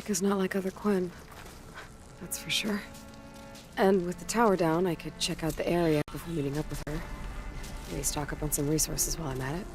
is not like other Quinn. That's for sure. And with the tower down, I could check out the area before meeting up with her. Maybe stock up on some resources while I'm at it.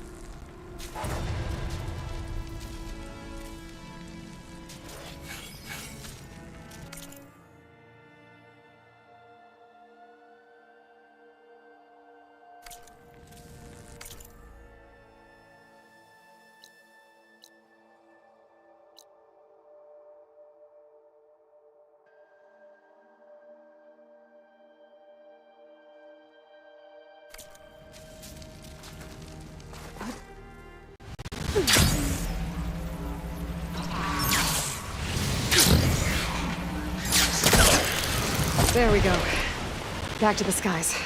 There we go. Back to the skies.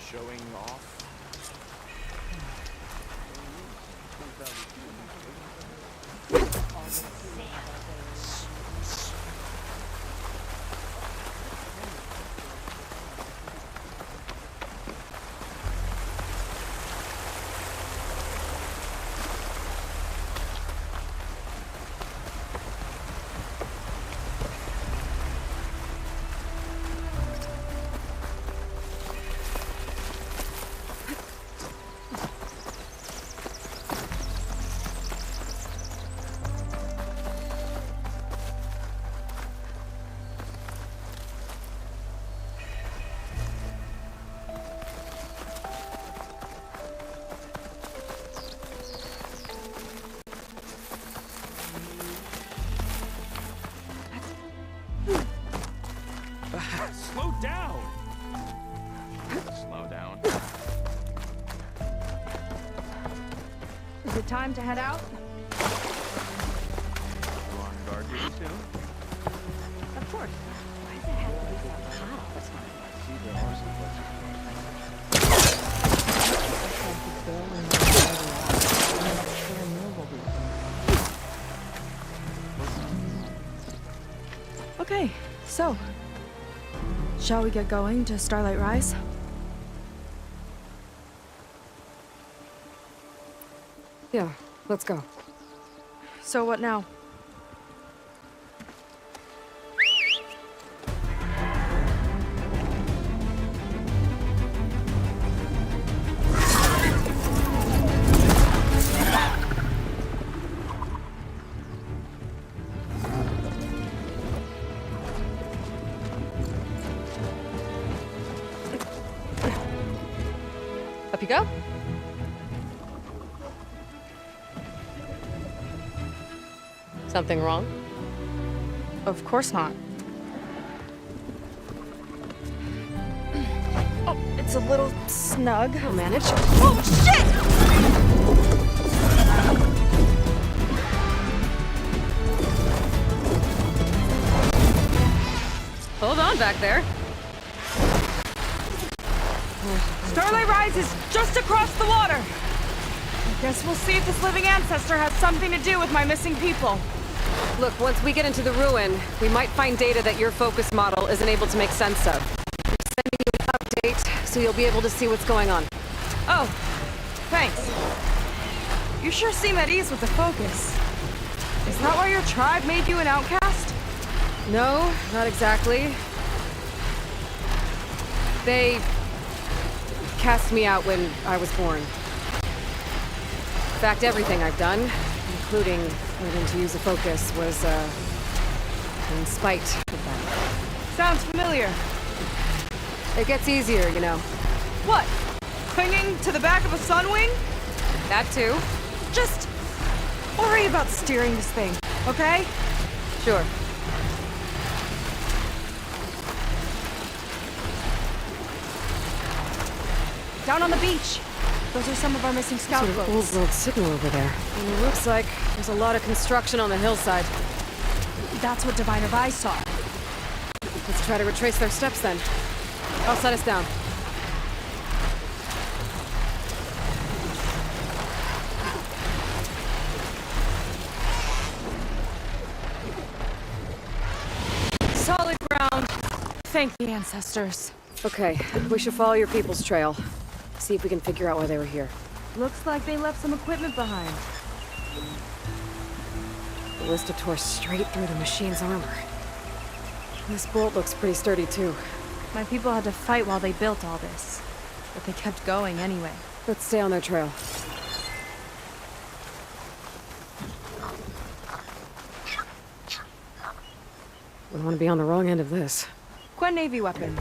Showing off. Slow down! Slow down. Is it time to head out? You on guard duty soon? Of course. Why does it have to be so hot all the time? I see there are some places. Okay, so, shall we get going to Starlight Rise? Yeah, let's go. So what now? Up you go. Something wrong? Of course not. Oh, it's a little snug. I'll manage. Oh, shit! Hold on back there. Starlight Rise is just across the water. I guess we'll see if this living ancestor has something to do with my missing people. Look, once we get into the ruin, we might find data that your focus model isn't able to make sense of. I'm sending you an update, so you'll be able to see what's going on. Oh, thanks. You sure seem at ease with the focus. Is that why your tribe made you an outcast? No, not exactly. They cast me out when I was born. In fact, everything I've done, including learning to use a focus, was, in spite of that. Sounds familiar. It gets easier, you know. What? Clinging to the back of a sunwing? That too. Just worry about steering this thing, okay? Sure. Down on the beach. Those are some of our missing scout Sort of boats. old world signal over there. And it looks like there's a lot of construction on the hillside. That's what Diviner Vi saw. Let's try to retrace their steps then. I'll set us down. Solid ground. Thank the ancestors. Okay, we should follow your people's trail. See if we can figure out why they were here. Looks like they left some equipment behind. The ballista tore straight through the machine's armor. This bolt looks pretty sturdy too. My people had to fight while they built all this. But they kept going anyway. Let's stay on their trail. We want to be on the wrong end of this. Quen Navy weapon.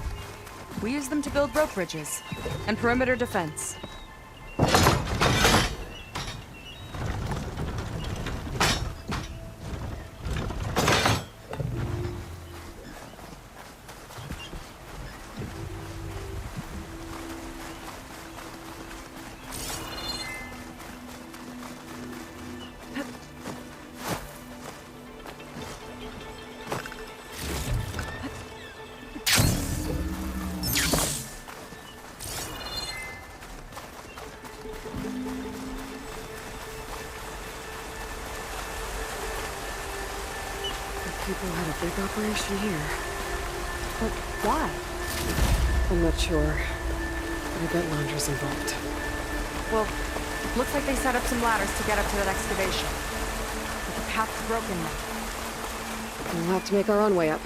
We use them to build rope bridges and perimeter defense. People had a big operation here. But why? I'm not sure. I bet Laundra's involved. Well, looks like they set up some ladders to get up to that excavation. But the path's broken now. We'll have to make our own way up.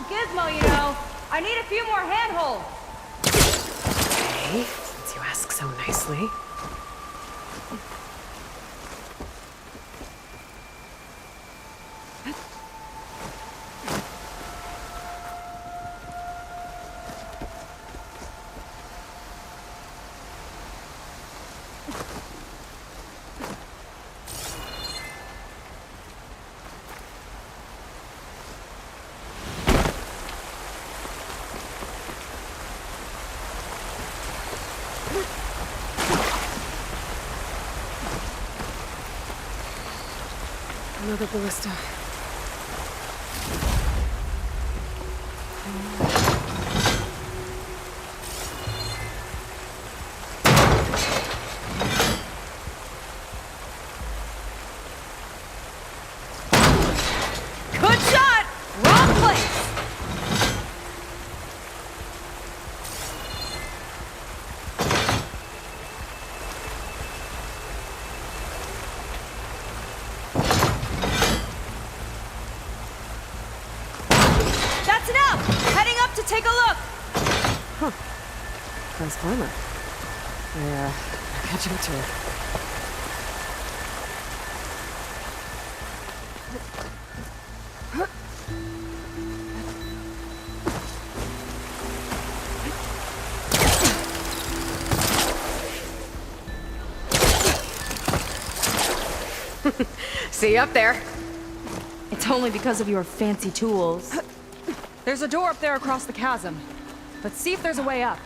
Gizmo, you know. I need a few more handholds. Okay, since you ask so nicely. Another ballista. Good shot! Wrong place! That's enough! Heading up to take a look! Huh. Nice climber. I'll catch up to her. See you up there. It's only because of your fancy tools. There's a door up there across the chasm. Let's see if there's a way up.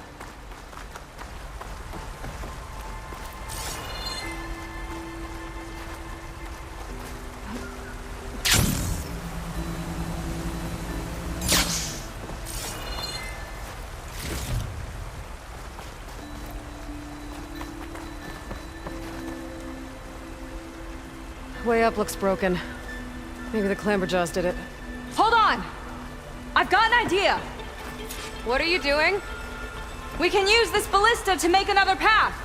Way up looks broken. Maybe the clamberjaws did it. Hold on! I've got an idea! What are you doing? We can use this ballista to make another path!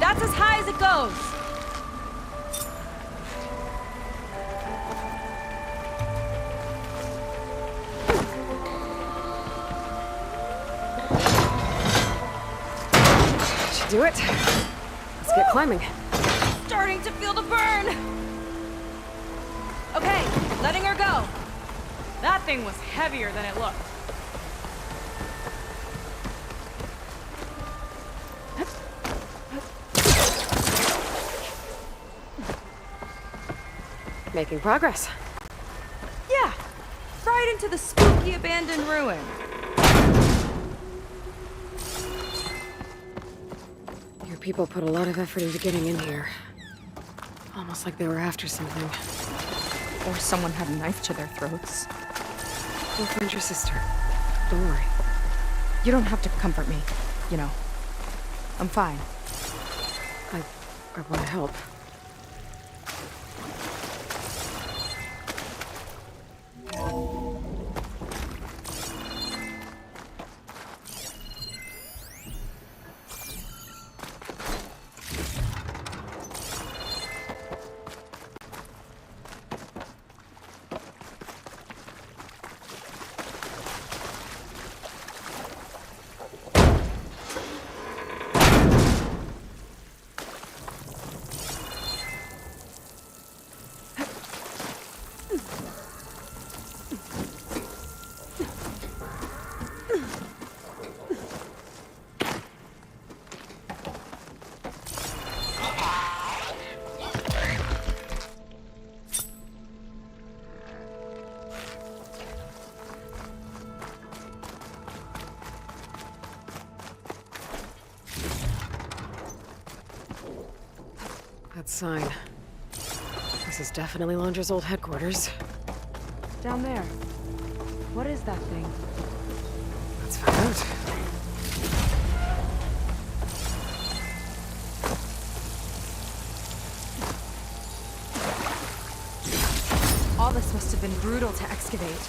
That's as high as it goes! Should do it. Let's get climbing. Starting to feel the burn! Okay, letting her go. That thing was heavier than it looked. Making progress. Yeah, right into the spooky abandoned ruin. Your people put a lot of effort into getting in here. Almost like they were after something. Or someone had a knife to their throats. We'll find your sister. Don't worry. You don't have to comfort me, you know. I'm fine. I want to help. That sign. This is definitely Londra's old headquarters. Down there. What is that thing? Let's find out. All this must have been brutal to excavate.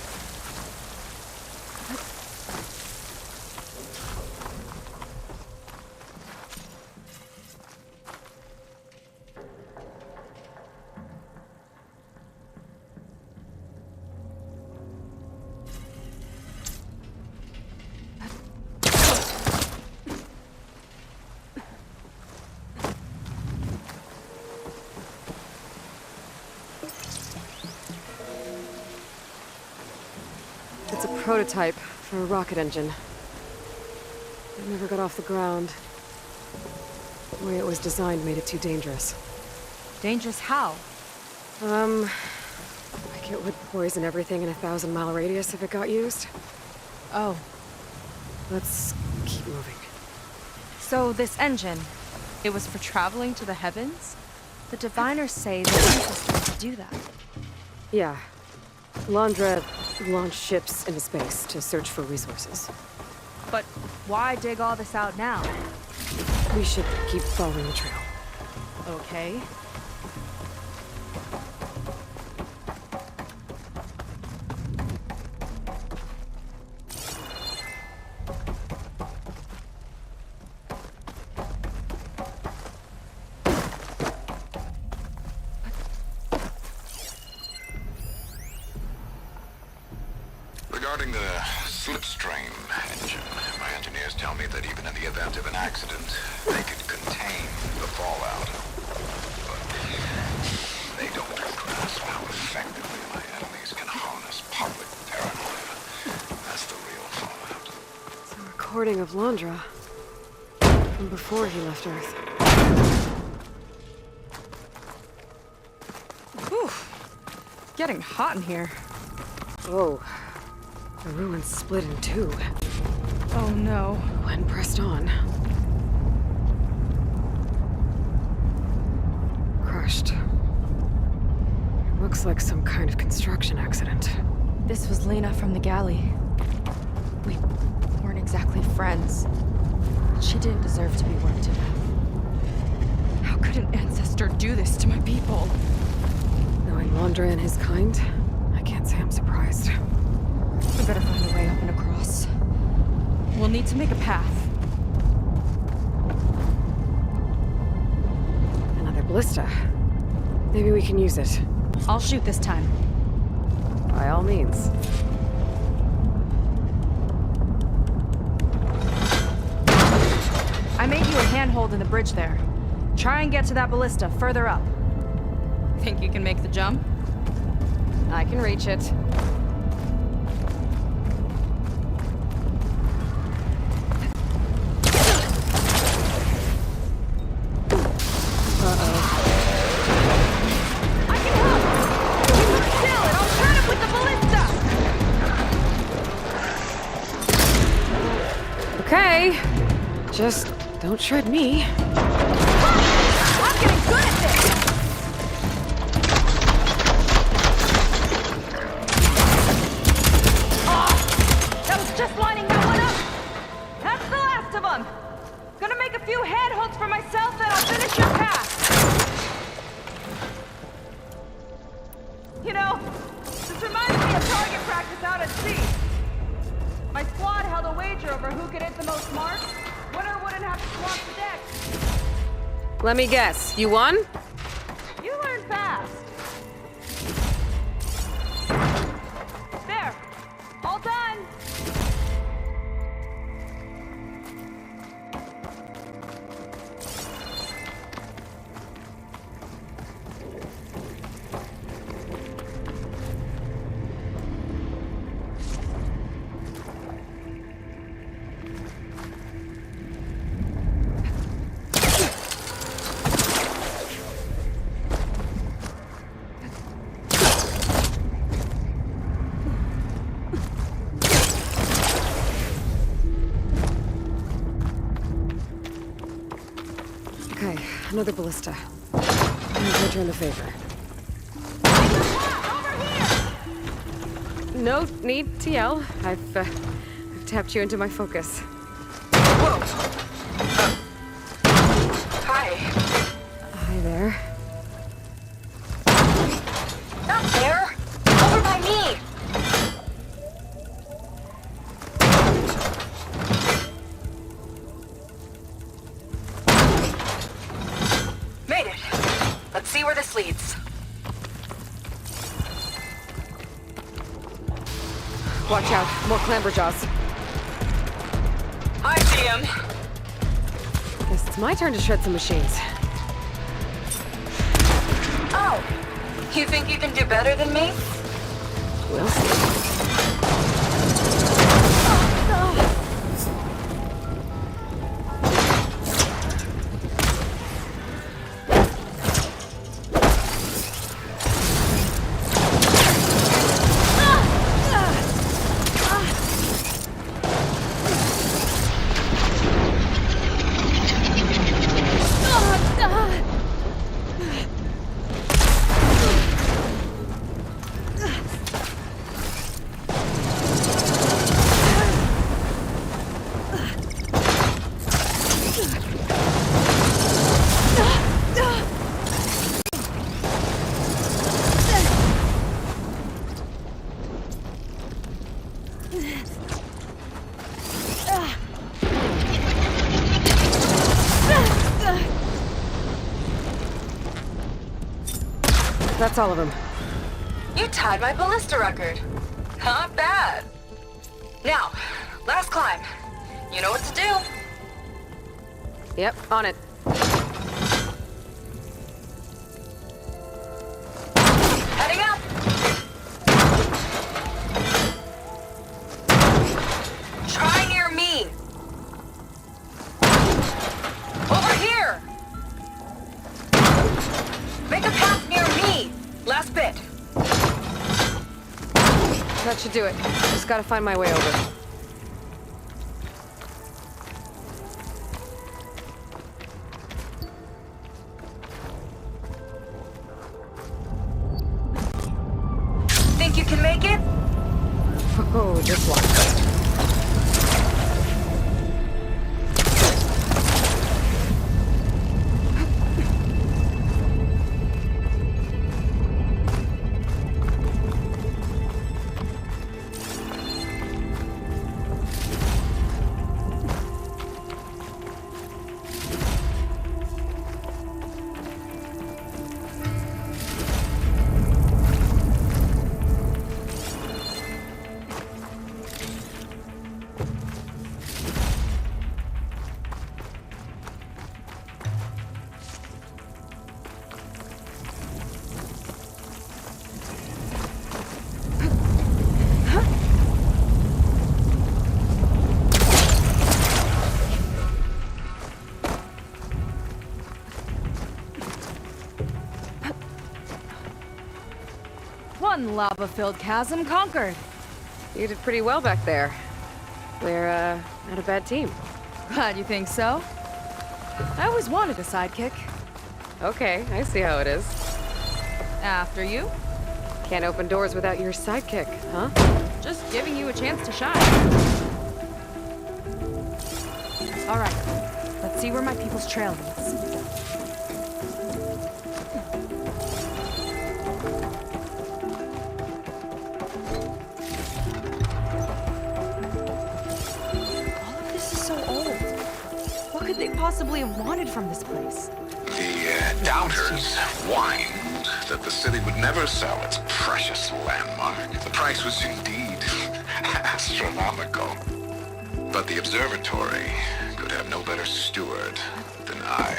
It's a prototype for a rocket engine. It never got off the ground. The way it was designed made it too dangerous. Dangerous how? Like it would poison everything in a 1,000-mile radius if it got used. Oh. Let's keep moving. So this engine, it was for traveling to the heavens? The diviners say the ancestors could do that. Yeah. Londra launched ships into space to search for resources. But why dig all this out now? We should keep following the trail. Okay. Regarding the slipstream engine. My engineers tell me that even in the event of an accident, they could contain the fallout. But they don't grasp how effectively my enemies can harness public paranoia. That's the real fallout. It's a recording of Londra. From before he left Earth. Whew. Getting hot in here. Whoa. The ruins split in two. Oh no. When pressed on. Crushed. It looks like some kind of construction accident. This was Lena from the galley. We weren't exactly friends. She didn't deserve to be worked to death. How could an ancestor do this to my people? Knowing Londra and his kind, I can't say I'm surprised. We better find a way up and across. We'll need to make a path. Another ballista. Maybe we can use it. I'll shoot this time. By all means. I made you a handhold in the bridge there. Try and get to that ballista further up. Think you can make the jump? I can reach it. I can help! You look still and I'll turn it with the ballista! Okay. Just don't shred me. I'm getting good at this! That was just lining that one up! That's the last of them! Gonna make a few handholds for myself, then I'll finish your path! You know, this reminds me of target practice out at sea. My squad held a wager over who could hit the most marks. Winner wouldn't have to swamp the deck. Let me guess. You won? You learn fast. There. All done. Okay, another ballista. I'm gonna return the favor. No need to yell. I've tapped you into my focus. Whoa! Hi. Hi there. Not there! Over by me! Made it. Let's see where this leads. Watch out, more clamberjaws. I see him. Guess it's my turn to shred some machines. Oh! You think you can do better than me? We'll see. That's all of them. You tied my ballista record. Not bad. Now, last climb. You know what to do. Yep, on it. Heading up. Try near me. Over here. Make a path near me. Last bit. That should do it. Just gotta find my way over. Think you can make it? Oh, just one. One lava-filled chasm conquered. You did pretty well back there. We're, not a bad team. Glad you think so. I always wanted a sidekick. Okay, I see how it is. After you. Can't open doors without your sidekick, huh? Just giving you a chance to shine. All right, let's see where my people's trail leads. All of this is so old. What could they possibly have wanted from this place? The doubters whined that the city would never sell its precious landmark. The price was indeed astronomical. But the observatory could have no better steward than I.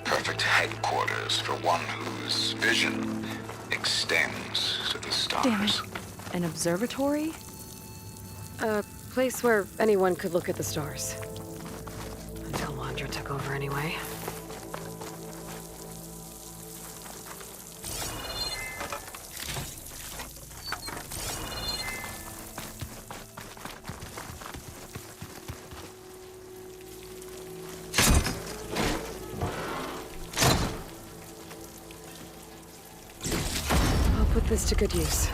Perfect headquarters for one whose vision extends to the stars. Damn it. An observatory? A place where anyone could look at the stars. Until Landra took over anyway. Put this to good use.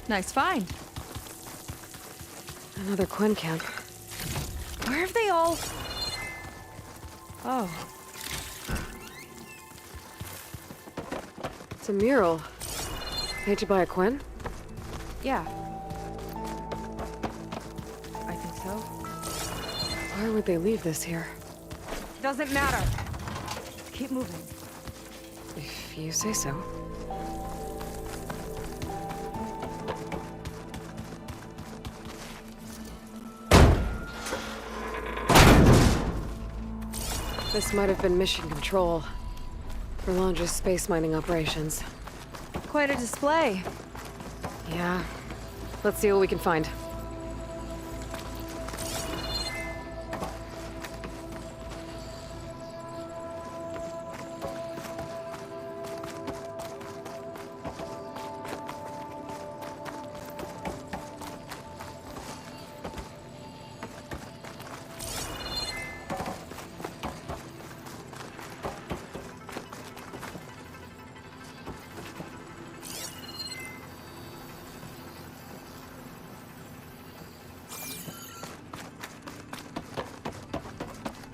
Nice find. Another Quen camp. Where have they all... Oh. It's a mural. Painted by a Quen? Yeah. I think so. Why would they leave this here? Doesn't matter. Keep moving. If you say so. This might have been mission control for Landra's space mining operations. Quite a display. Yeah. Let's see what we can find.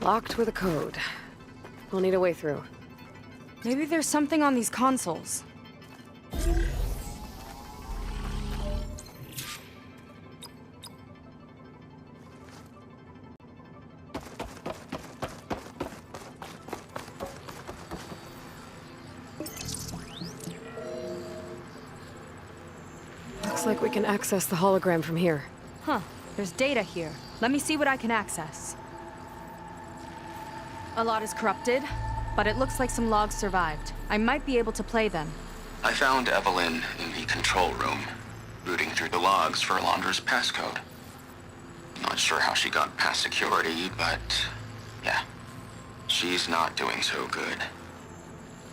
Locked with a code. We'll need a way through. Maybe there's something on these consoles. Looks like we can access the hologram from here. Huh. There's data here. Let me see what I can access. A lot is corrupted, but it looks like some logs survived. I might be able to play them. I found Evelyn in the control room, rooting through the logs for Alondra's passcode. Not sure how she got past security, but yeah, she's not doing so good.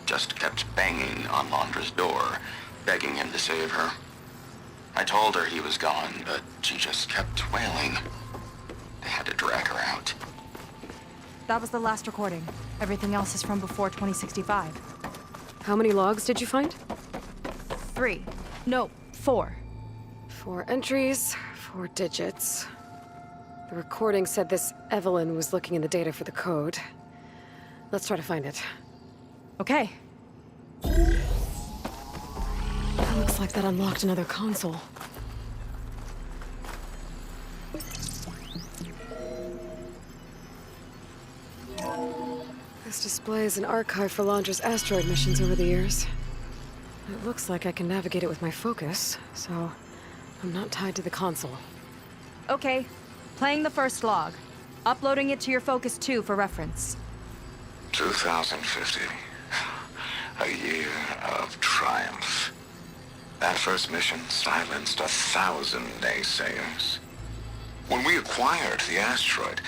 Just kept banging on Alondra's door, begging him to save her. I told her he was gone, but she just kept wailing. They had to drag her out. That was the last recording. Everything else is from before 2065. How many logs did you find? 3. No, 4. 4 entries, 4 digits. The recording said this Evelyn was looking in the data for the code. Let's try to find it. Okay. That looks like that unlocked another console. This displays an archive for Alondra's asteroid missions over the years. It looks like I can navigate it with my focus, so I'm not tied to the console. Okay. Playing the first log. Uploading it to your Focus 2 for reference. 2050. A year of triumph. That first mission silenced 1,000 naysayers. When we acquired the asteroid,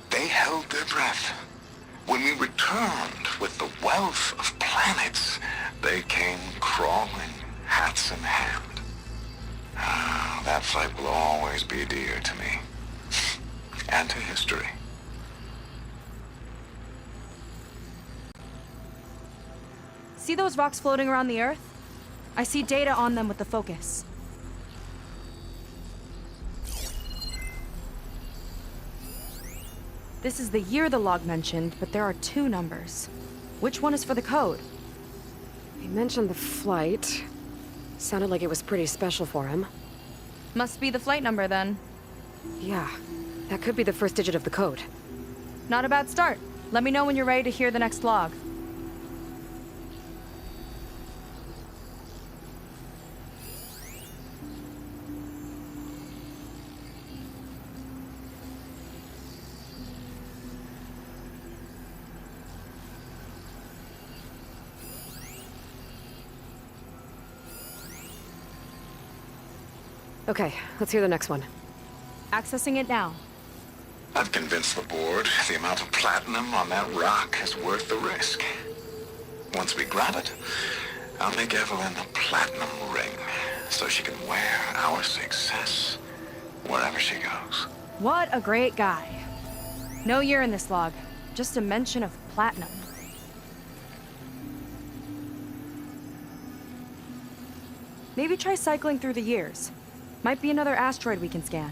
they held their breath. When we returned with the wealth of planets, they came crawling, hats in hand. That fight will always be dear to me. And to history. See those rocks floating around the Earth? I see data on them with the Focus. This is the year the log mentioned, but there are 2 numbers. Which one is for the code? He mentioned the flight. Sounded like it was pretty special for him. Must be the flight number then. Yeah, that could be the first digit of the code. Not a bad start. Let me know when you're ready to hear the next log. Okay, let's hear the next one. Accessing it now. I've convinced the board the amount of platinum on that rock is worth the risk. Once we grab it, I'll make Evelyn a platinum ring so she can wear our success wherever she goes. What a great guy. No year in this log, just a mention of platinum. Maybe try cycling through the years. Might be another asteroid we can scan.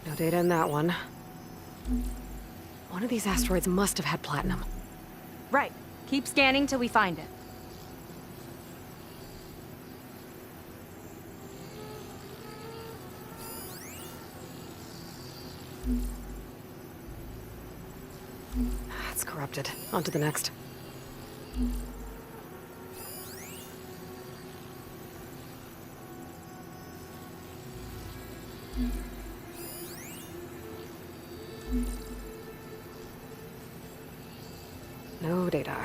No data in that one. One of these asteroids must have had platinum. Right. Keep scanning till we find it. It's corrupted. On to the next. No data.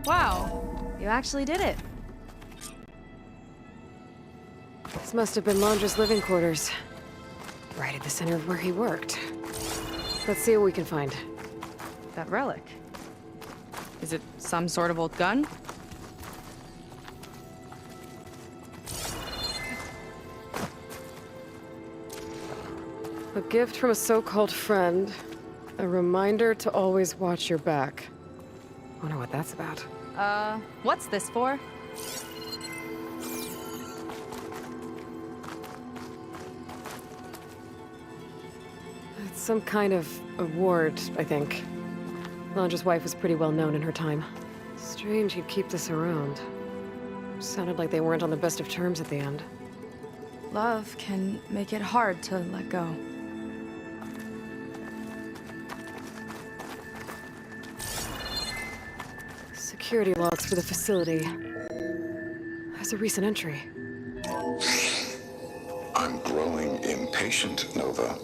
Wow, you actually did it. This must have been Londra's living quarters. Right at the center of where he worked. Let's see what we can find. That relic. Is it some sort of old gun? A gift from a so-called friend. A reminder to always watch your back. Wonder what that's about. What's this for? It's some kind of award, I think. Londra's wife was pretty well known in her time. Strange he'd keep this around. Sounded like they weren't on the best of terms at the end. Love can make it hard to let go. Security logs for the facility. There's a recent entry. I'm growing impatient, Nova.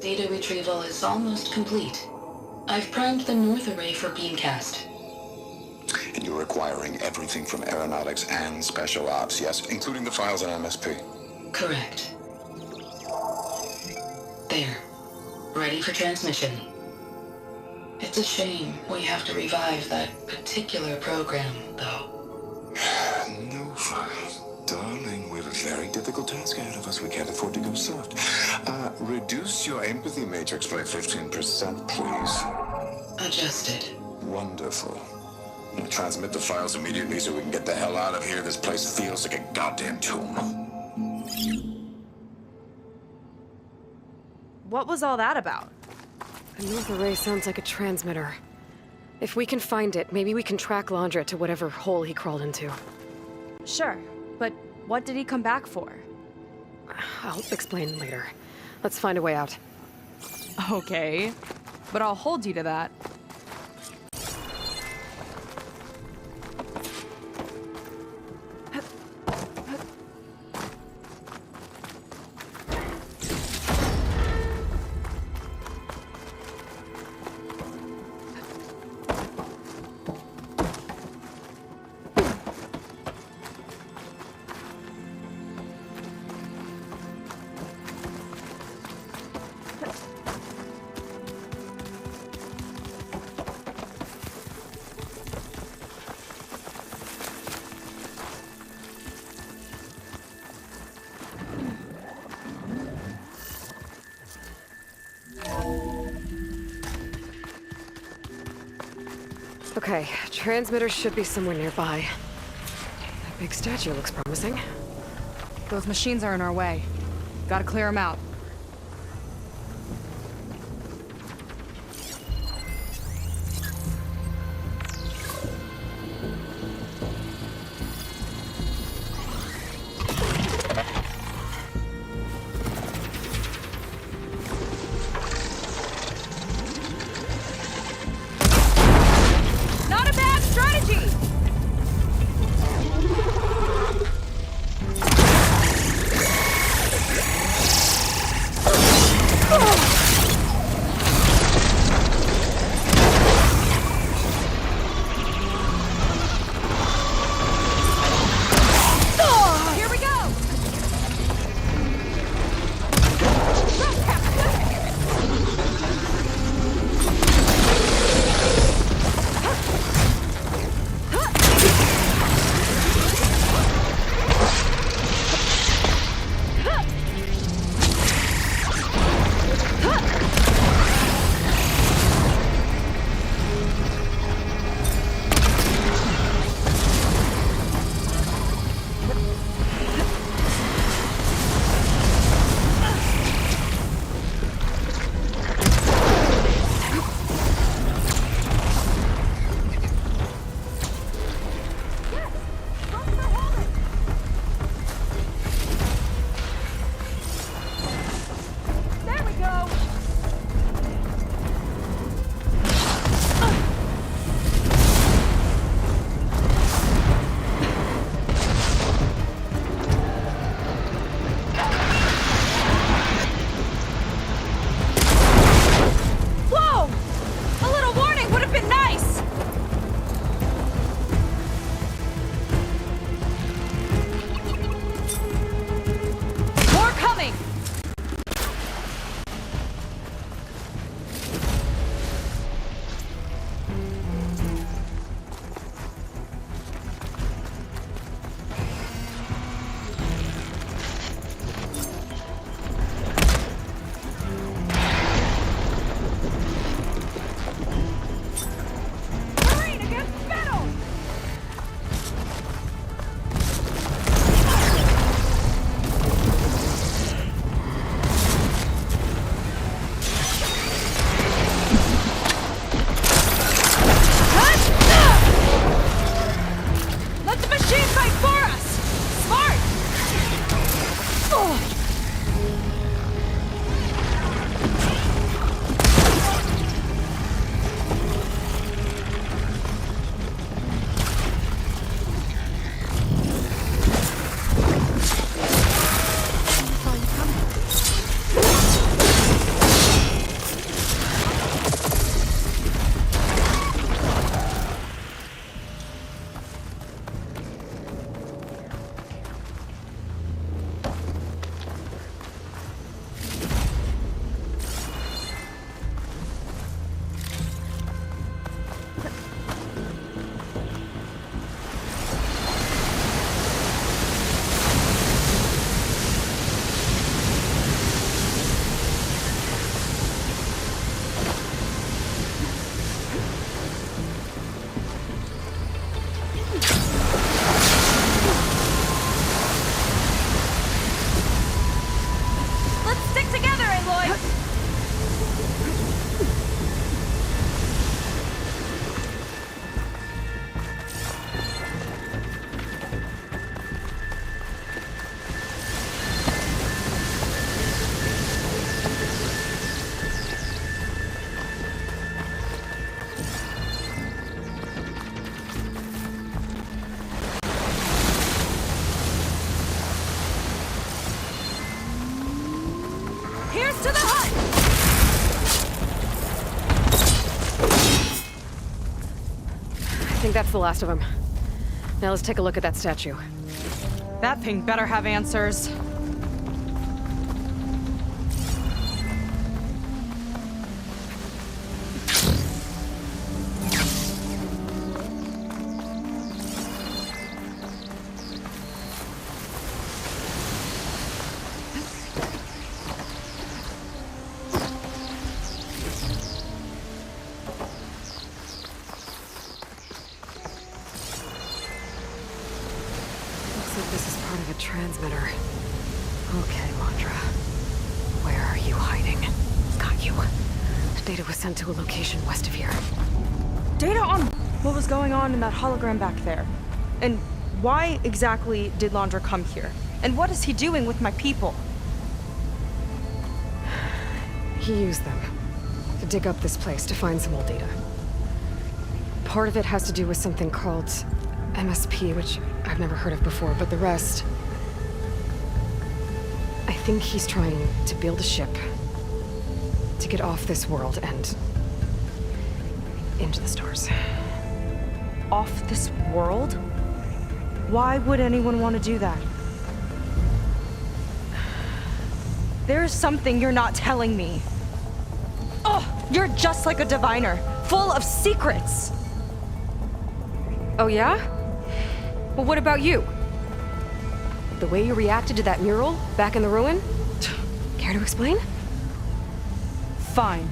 Data retrieval is almost complete. I've primed the north array for beamcast. And you're acquiring everything from aeronautics and special ops, yes? Including the files on MSP. Correct. There. Ready for transmission. It's a shame we have to revive that particular program, though. Nova, darling, we have a very difficult task ahead of us. We can't afford to go soft. Reduce your empathy matrix by 15%, please. Adjusted. Wonderful. Now transmit the files immediately so we can get the hell out of here. This place feels like a goddamn tomb. What was all that about? The north array sounds like a transmitter. If we can find it, maybe we can track Londra to whatever hole he crawled into. Sure, but what did he come back for? I'll explain later. Let's find a way out. Okay, but I'll hold you to that. Okay, transmitter should be somewhere nearby. That big statue looks promising. Those machines are in our way. Gotta clear them out. Not a bad strategy! that's the last of them. Now let's take a look at that statue. That thing better have answers. Looks like this is part of a transmitter. Okay, Landra. Where are you hiding? Got you. Data was sent to a location west of here. Data on what was going on in that hologram back there. And why exactly did Landra come here? And what is he doing with my people? He used them to dig up this place to find some old data. Part of it has to do with something called MSP, which I've never heard of before, but the rest... I think he's trying to build a ship to get off this world and into the stars. Off this world? Why would anyone want to do that? There's something you're not telling me. Oh, you're just like a diviner, full of secrets. Oh yeah? Well, what about you? The way you reacted to that mural back in the ruin? Care to explain? Fine.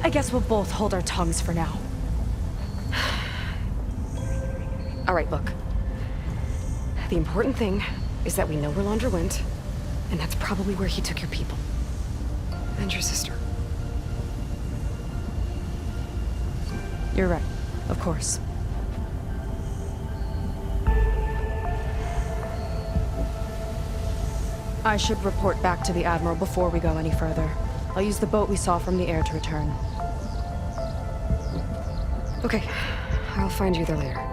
I guess we'll both hold our tongues for now. All right, look. The important thing is that we know where Landra went, and that's probably where he took your people. And your sister. You're right. Of course. I should report back to the Admiral before we go any further. I'll use the boat we saw from the air to return. Okay. I'll find you there later.